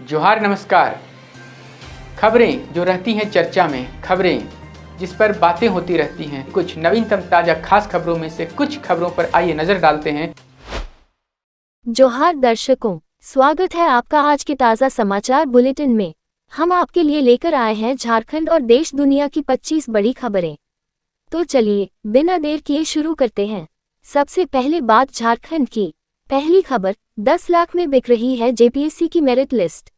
जोहार नमस्कार। खबरें जो रहती हैं चर्चा में, खबरें जिस पर बातें होती रहती हैं, कुछ नवीनतम ताजा खास खबरों में से कुछ खबरों पर आइए नजर डालते हैं। जोहार दर्शकों, स्वागत है आपका आज के ताज़ा समाचार बुलेटिन में। हम आपके लिए लेकर आए हैं झारखंड और देश दुनिया की 25 बड़ी खबरें। तो चलिए बिना देर किए शुरू करते हैं। सबसे पहले बात झारखंड की। पहली खबर, 10 लाख में बिक रही है जेपीएससी की मेरिट लिस्ट।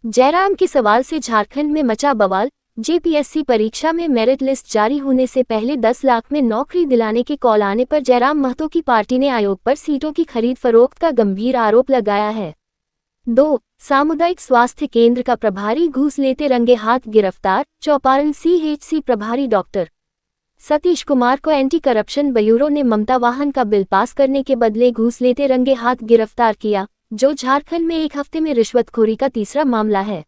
जयराम के सवाल से झारखंड में मचा बवाल। जेपीएससी परीक्षा में मेरिट लिस्ट जारी होने से पहले 10 लाख में नौकरी दिलाने के कॉल आने पर जयराम महतो की पार्टी ने आयोग पर सीटों की खरीद फरोख्त का गंभीर आरोप लगाया है। 2. सामुदायिक स्वास्थ्य केंद्र का प्रभारी घूस लेते रंगे हाथ गिरफ्तार। चौपारण सीएचसी प्रभारी डॉक्टर सतीश कुमार को एंटी करप्शन ब्यूरो ने ममता वाहन का बिल पास करने के बदले घूस लेते रंगे हाथ गिरफ्तार किया, जो झारखंड में एक हफ्ते में रिश्वतखोरी का तीसरा मामला है।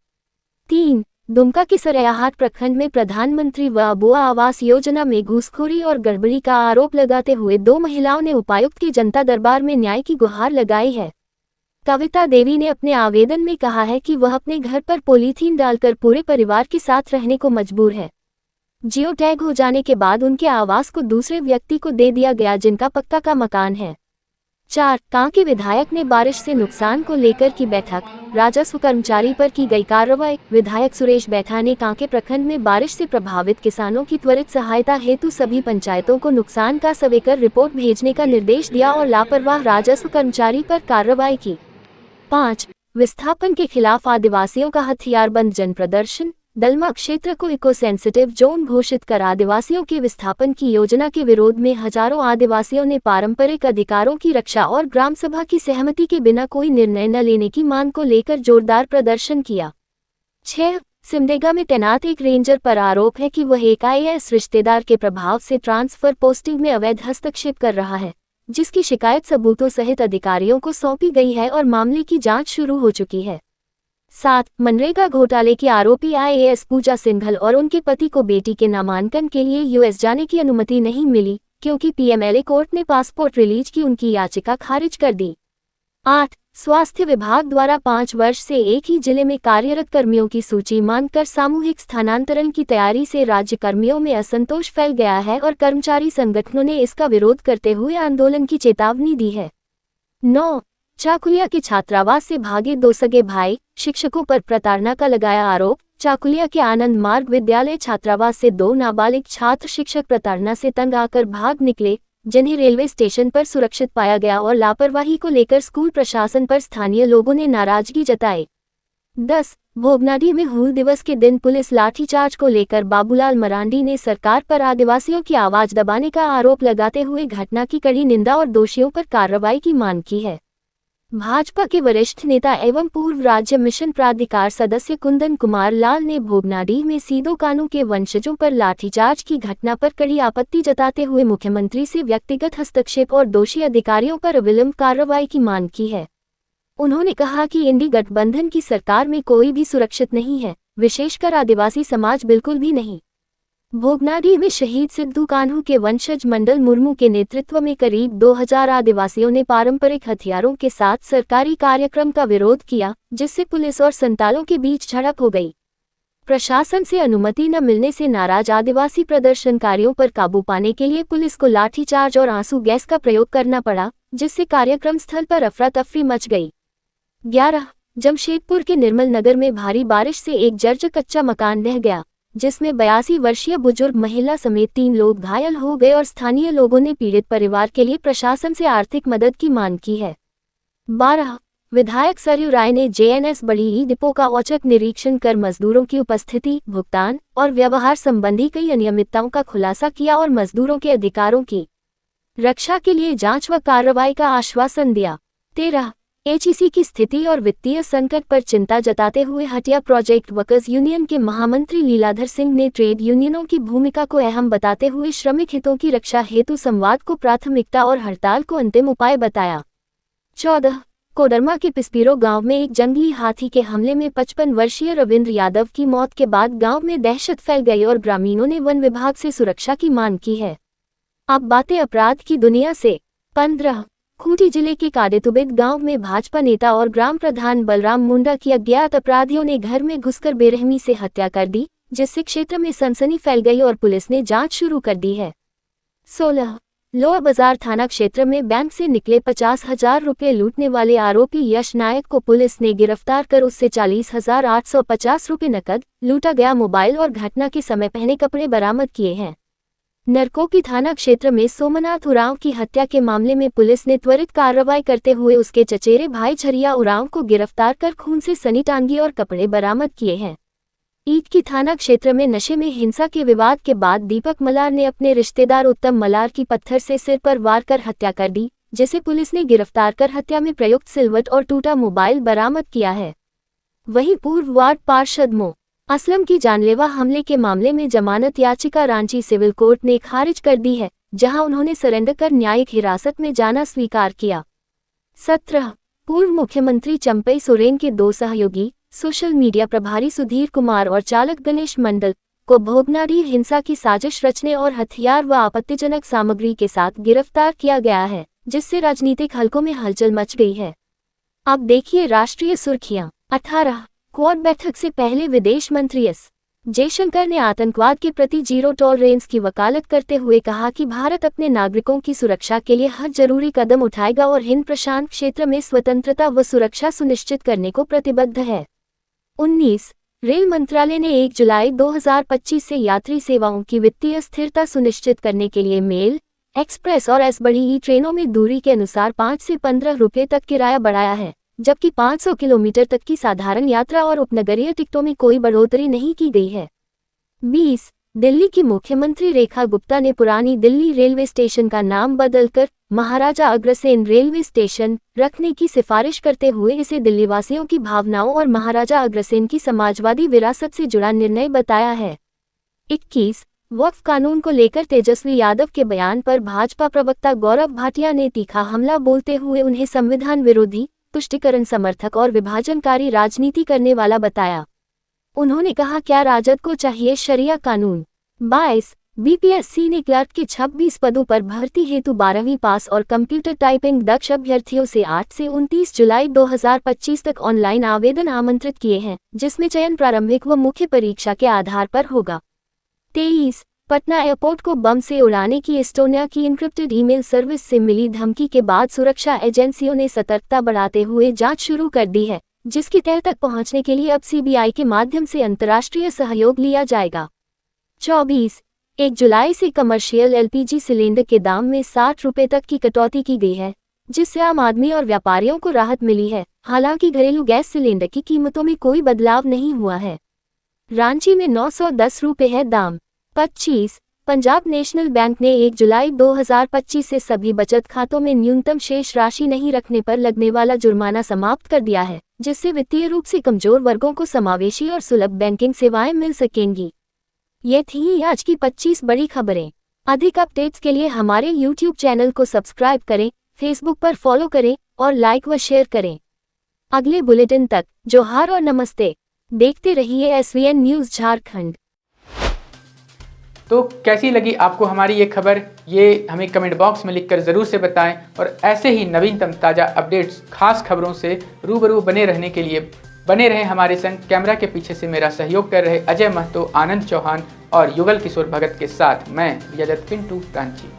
3. दुमका के सरयाहाट प्रखंड में प्रधानमंत्री व आवास योजना में घूसखोरी और गड़बड़ी का आरोप लगाते हुए 2 महिलाओं ने उपायुक्त के जनता दरबार में न्याय की गुहार लगाई है। कविता देवी ने अपने आवेदन में कहा है कि वह अपने घर पर पॉलीथीन डालकर पूरे परिवार के साथ रहने को मजबूर है। जियो टैग हो जाने के बाद उनके आवास को दूसरे व्यक्ति को दे दिया गया, जिनका पक्का का मकान है। 4. कांके विधायक ने बारिश से नुकसान को लेकर की बैठक। राजस्व कर्मचारी पर की गई कार्रवाई। विधायक सुरेश बैठा ने कांके प्रखंड में बारिश से प्रभावित किसानों की त्वरित सहायता हेतु सभी पंचायतों को नुकसान का सविकर रिपोर्ट भेजने का निर्देश दिया और लापरवाह राजस्व कर्मचारी पर कार्रवाई की। 5. विस्थापन के खिलाफ आदिवासियों का हथियारबंद जन प्रदर्शन। दलमा क्षेत्र को इको सेंसिटिव जोन घोषित कर आदिवासियों के विस्थापन की योजना के विरोध में हजारों आदिवासियों ने पारंपरिक अधिकारों की रक्षा और ग्राम सभा की सहमति के बिना कोई निर्णय न लेने की मांग को लेकर जोरदार प्रदर्शन किया। 6. सिमडेगा में तैनात एक रेंजर पर आरोप है कि वह एक आईएएस रिश्तेदार के प्रभाव से ट्रांसफर पोस्टिंग में अवैध हस्तक्षेप कर रहा है, जिसकी शिकायत सबूतों सहित अधिकारियों को सौंपी गई है और मामले की जांच शुरू हो चुकी है। 7. मनरेगा घोटाले की आरोपी आईएएस पूजा सिंघल और उनके पति को बेटी के नामांकन के लिए यूएस जाने की अनुमति नहीं मिली, क्योंकि पीएमएलए कोर्ट ने पासपोर्ट रिलीज की उनकी याचिका खारिज कर दी। 8. स्वास्थ्य विभाग द्वारा 5 वर्ष से एक ही जिले में कार्यरत कर्मियों की सूची मांगकर सामूहिक स्थानांतरण की तैयारी से राज्य कर्मियों में असंतोष फैल गया है और कर्मचारी संगठनों ने इसका विरोध करते हुए आंदोलन की चेतावनी दी है। 9. चाकुलिया के छात्रावास से भागे 2 सगे भाई, शिक्षकों पर प्रताड़ना का लगाया आरोप। चाकुलिया के आनंद मार्ग विद्यालय छात्रावास से 2 नाबालिग छात्र शिक्षक प्रताड़ना से तंग आकर भाग निकले, जिन्हें रेलवे स्टेशन पर सुरक्षित पाया गया और लापरवाही को लेकर स्कूल प्रशासन पर स्थानीय लोगों ने नाराजगी जताई। 10. भोगनाडीह में हूल दिवस के दिन पुलिस लाठीचार्ज को लेकर बाबूलाल मरांडी ने सरकार पर आदिवासियों की आवाज दबाने का आरोप लगाते हुए घटना की कड़ी निंदा और दोषियों पर कार्रवाई की मांग की है। भाजपा के वरिष्ठ नेता एवं पूर्व राज्य मिशन प्राधिकार सदस्य कुंदन कुमार लाल ने भोगनाडीह में सीदो कानू के वंशजों पर लाठीचार्ज की घटना पर कड़ी आपत्ति जताते हुए मुख्यमंत्री से व्यक्तिगत हस्तक्षेप और दोषी अधिकारियों पर अविलंब कार्रवाई की मांग की है। उन्होंने कहा कि इंडी गठबंधन की सरकार में कोई भी सुरक्षित नहीं है, विशेषकर आदिवासी समाज बिल्कुल भी नहीं। भोगनाडीह में शहीद सिद्धू कान्हू के वंशज मंडल मुर्मू के नेतृत्व में करीब 2000 आदिवासियों ने पारंपरिक हथियारों के साथ सरकारी कार्यक्रम का विरोध किया, जिससे पुलिस और संतालों के बीच झड़प हो गई। प्रशासन से अनुमति न मिलने से नाराज आदिवासी प्रदर्शनकारियों पर काबू पाने के लिए पुलिस को लाठीचार्ज और आंसू गैस का प्रयोग करना पड़ा, जिससे कार्यक्रम स्थल पर अफरा तफरी मच गई। 11. जमशेदपुर के निर्मल नगर में भारी बारिश से एक जर्जर कच्चा मकान ढह गया, जिसमें 82 वर्षीय बुजुर्ग महिला समेत 3 लोग घायल हो गए और स्थानीय लोगों ने पीड़ित परिवार के लिए प्रशासन से आर्थिक मदद की मांग की है। 12. विधायक सरयू राय ने जेएनएस बड़ी डिपो का औचक निरीक्षण कर मजदूरों की उपस्थिति, भुगतान और व्यवहार संबंधी कई अनियमितताओं का खुलासा किया और मजदूरों के अधिकारों की रक्षा के लिए जांच व कार्रवाई का आश्वासन दिया। 13. एचईसी की स्थिति और वित्तीय संकट पर चिंता जताते हुए हटिया प्रोजेक्ट वर्कर्स यूनियन के महामंत्री लीलाधर सिंह ने ट्रेड यूनियनों की भूमिका को अहम बताते हुए श्रमिक हितों की रक्षा हेतु संवाद को प्राथमिकता और हड़ताल को अंतिम उपाय बताया। 14. कोडरमा के पिस्पीरो गांव में एक जंगली हाथी के हमले में 55 वर्षीय रविंद्र यादव की मौत के बाद गांव में दहशत फैल गई और ग्रामीणों ने वन विभाग से सुरक्षा की मांग की है। अब बातें अपराध की दुनिया से। 15. खूंटी जिले के कादेतुबिद गांव में भाजपा नेता और ग्राम प्रधान बलराम मुंडा की अज्ञात अपराधियों ने घर में घुसकर बेरहमी से हत्या कर दी, जिससे क्षेत्र में सनसनी फैल गई और पुलिस ने जांच शुरू कर दी है। 16 लोअर बाजार थाना क्षेत्र में बैंक से निकले 50,000 रुपये लूटने वाले आरोपी यश नायक को पुलिस ने गिरफ्तार कर उससे 40,850 रुपये नकद, लूटा गया मोबाइल और घटना के समय पहने कपड़े बरामद किए हैं। नरकोकी थाना क्षेत्र में सोमनाथ उरांव की हत्या के मामले में पुलिस ने त्वरित कार्रवाई करते हुए उसके चचेरे भाई झरिया उरांव को गिरफ्तार कर खून से सनी टांगी और कपड़े बरामद किए हैं। ईट की थाना क्षेत्र में नशे में हिंसा के विवाद के बाद दीपक मलार ने अपने रिश्तेदार उत्तम मलार की पत्थर से सिर पर वार कर हत्या कर दी, जिसे पुलिस ने गिरफ्तार कर हत्या में प्रयुक्त सिलवट और टूटा मोबाइल बरामद किया है। वहीं पूर्व वार्ड पार्षद मो असलम की जानलेवा हमले के मामले में जमानत याचिका रांची सिविल कोर्ट ने खारिज कर दी है, जहां उन्होंने सरेंडर कर न्यायिक हिरासत में जाना स्वीकार किया। 17 पूर्व मुख्यमंत्री चंपई सोरेन के 2 सहयोगी, सोशल मीडिया प्रभारी सुधीर कुमार और चालक गणेश मंडल को भोगनाडीह हिंसा की साजिश रचने और हथियार व आपत्तिजनक सामग्री के साथ गिरफ्तार किया गया है, जिससे राजनीतिक हलकों में हलचल मच गई है। अब देखिए राष्ट्रीय सुर्खियां। 18 क्वाड बैठक से पहले विदेश मंत्री एस जयशंकर ने आतंकवाद के प्रति जीरो टॉलरेंस की वकालत करते हुए कहा कि भारत अपने नागरिकों की सुरक्षा के लिए हर जरूरी कदम उठाएगा और हिंद प्रशांत क्षेत्र में स्वतंत्रता व सुरक्षा सुनिश्चित करने को प्रतिबद्ध है। 19 रेल मंत्रालय ने 1 जुलाई 2025 से यात्री सेवाओं की वित्तीय स्थिरता सुनिश्चित करने के लिए मेल, एक्सप्रेस और एस बड़ी ट्रेनों में दूरी के अनुसार 5 से 15 रुपये तक किराया बढ़ाया है, जबकि 500 किलोमीटर तक की साधारण यात्रा और उपनगरीय टिकटों में कोई बढ़ोतरी नहीं की गई है। 20 दिल्ली की मुख्यमंत्री रेखा गुप्ता ने पुरानी दिल्ली रेलवे स्टेशन का नाम बदलकर महाराजा अग्रसेन रेलवे स्टेशन रखने की सिफारिश करते हुए इसे दिल्लीवासियों की भावनाओं और महाराजा अग्रसेन की समाजवादी विरासत से जुड़ा निर्णय बताया है। 21 वक्फ कानून को लेकर तेजस्वी यादव के बयान पर भाजपा प्रवक्ता गौरव भाटिया ने तीखा हमला बोलते हुए उन्हें संविधान विरोधी, तुष्टीकरण समर्थक और विभाजनकारी राजनीति करने वाला बताया। उन्होंने कहा, क्या राजद को चाहिए शरिया कानून। 22 बीपीएससी ने क्लर्क के 26 पदों पर भर्ती हेतु 12वीं पास और कंप्यूटर टाइपिंग दक्ष अभ्यर्थियों से 8 से 29 जुलाई 2025 तक ऑनलाइन आवेदन आमंत्रित किए हैं, जिसमें चयन प्रारंभिक व मुख्य परीक्षा के आधार पर होगा। 23 पटना एयरपोर्ट को बम से उड़ाने की एस्टोनिया की इनक्रिप्टेड ईमेल सर्विस से मिली धमकी के बाद सुरक्षा एजेंसियों ने सतर्कता बढ़ाते हुए जांच शुरू कर दी है, जिसकी तह तक पहुंचने के लिए अब सीबीआई के माध्यम से अंतर्राष्ट्रीय सहयोग लिया जाएगा। 24 1 जुलाई से कमर्शियल एलपीजी सिलेंडर के दाम में 60 रुपये तक की कटौती की गई है, जिससे आम आदमी और व्यापारियों को राहत मिली है। हालांकि घरेलू गैस सिलेंडर की कीमतों में कोई बदलाव नहीं हुआ है। रांची में 910 रुपये है दाम। 25 पंजाब नेशनल बैंक ने 1 जुलाई 2025 से सभी बचत खातों में न्यूनतम शेष राशि नहीं रखने पर लगने वाला जुर्माना समाप्त कर दिया है, जिससे वित्तीय रूप से कमजोर वर्गों को समावेशी और सुलभ बैंकिंग सेवाएं मिल सकेंगी। ये थी आज की 25 बड़ी खबरें। अधिक अपडेट्स के लिए हमारे YouTube चैनल को सब्सक्राइब करें, फेसबुक पर फॉलो करें और लाइक व शेयर करें। अगले बुलेटिन तक जोहार और नमस्ते। देखते रहिए SVN न्यूज़ झारखंड। तो कैसी लगी आपको हमारी ये खबर, ये हमें कमेंट बॉक्स में लिखकर ज़रूर से बताएं और ऐसे ही नवीनतम ताज़ा अपडेट्स, खास खबरों से रूबरू बने रहने के लिए बने रहें हमारे संग। कैमरा के पीछे से मेरा सहयोग कर रहे अजय महतो, आनंद चौहान और युगल किशोर भगत के साथ मैं यजत पिंटू रांची।